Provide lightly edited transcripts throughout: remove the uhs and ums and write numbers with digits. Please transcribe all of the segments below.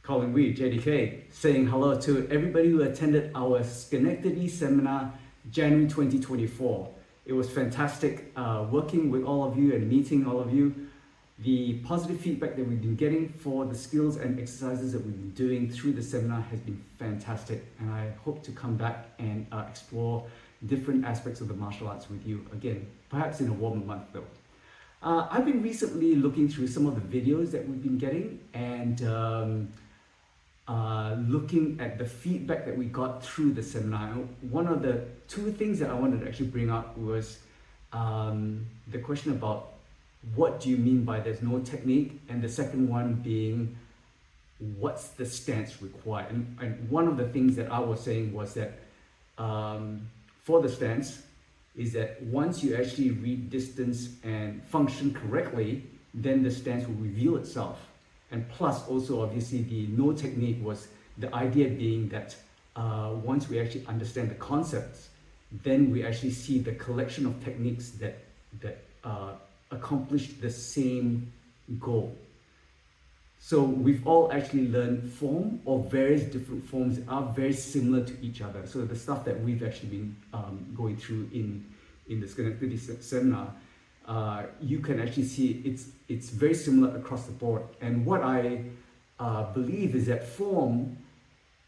Colin Wee, JDK, saying hello to everybody who attended our Schenectady seminar, January 2024. It was fantastic working with all of you and meeting all of you. The positive feedback that we've been getting for the skills and exercises that we've been doing through the seminar has been fantastic, and I hope to come back and explore different aspects of the martial arts with you again, perhaps in a warmer month though. I've been recently looking through some of the videos that we've been getting and looking at the feedback that we got through the seminar. One of the two things that I wanted to actually bring up was the question about what do you mean by there's no technique, and the second one being what's the stance required. And one of the things that I was saying was that for the stance is that once you actually read distance and function correctly, then the stance will reveal itself. And plus also obviously the no technique was the idea being that once we actually understand the concepts, then we actually see the collection of techniques that accomplish the same goal. So we've all actually learned form, or various different forms that are very similar to each other. So the stuff that we've actually been going through in the Schenectady seminar, you can actually see it's very similar across the board. And what I believe is that form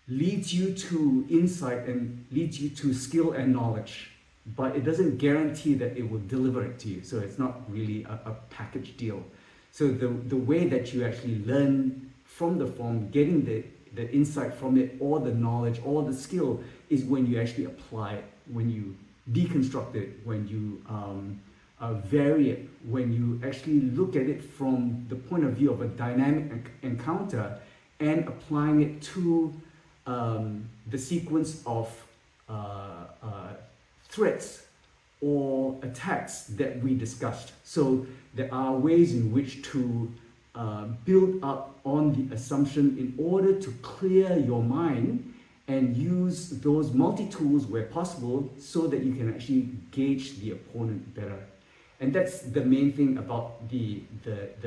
leads you to insight and leads you to skill and knowledge, but it doesn't guarantee that it will deliver it to you. So it's not really a package deal. So the way that you actually learn from the form, getting the insight from it, or the knowledge, or the skill, is when you actually apply it, when you deconstruct it, when you vary it, when you actually look at it from the point of view of a dynamic encounter and applying it to the sequence of threats or attacks that we discussed. So there are ways in which to build up on the assumption in order to clear your mind and use those multi-tools where possible so that you can actually gauge the opponent better. And that's the main thing about the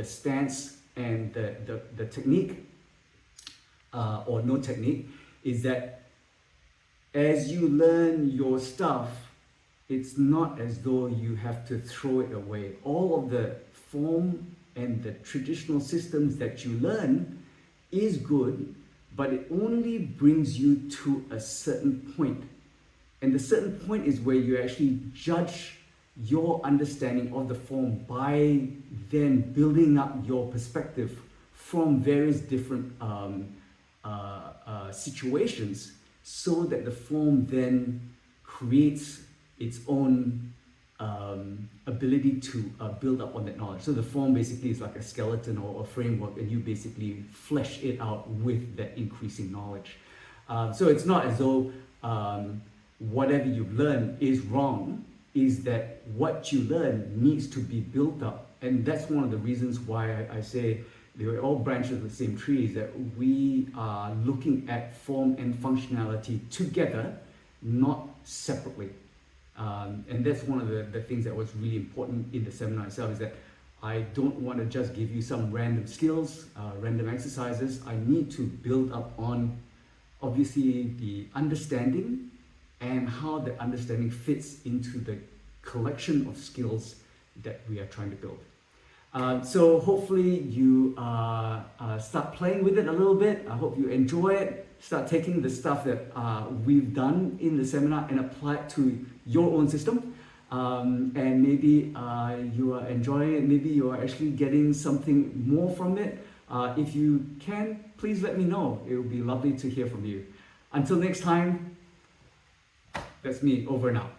stance and the technique or no technique, is that as you learn your stuff, it's not as though you have to throw it away. All of the form and the traditional systems that you learn is good, but it only brings you to a certain point. And the certain point is where you actually judge your understanding of the form by then building up your perspective from various different situations, so that the form then creates its own ability to build up on that knowledge. So the form basically is like a skeleton or a framework, and you basically flesh it out with that increasing knowledge. So it's not as though whatever you've learned is wrong, is that what you learn needs to be built up. And that's one of the reasons why I say they were all branches of the same tree, is that we are looking at form and functionality together, not separately. And that's one of the things that was really important in the seminar itself, is that I don't want to just give you some random skills, random exercises. I need to build up on obviously the understanding and how the understanding fits into the collection of skills that we are trying to build. So hopefully you start playing with it a little bit. I hope you enjoy it. Start taking the stuff that we've done in the seminar and apply it to your own system. And maybe you are enjoying it. Maybe you are actually getting something more from it. If you can, please let me know. It would be lovely to hear from you. Until next time, that's me, over and out.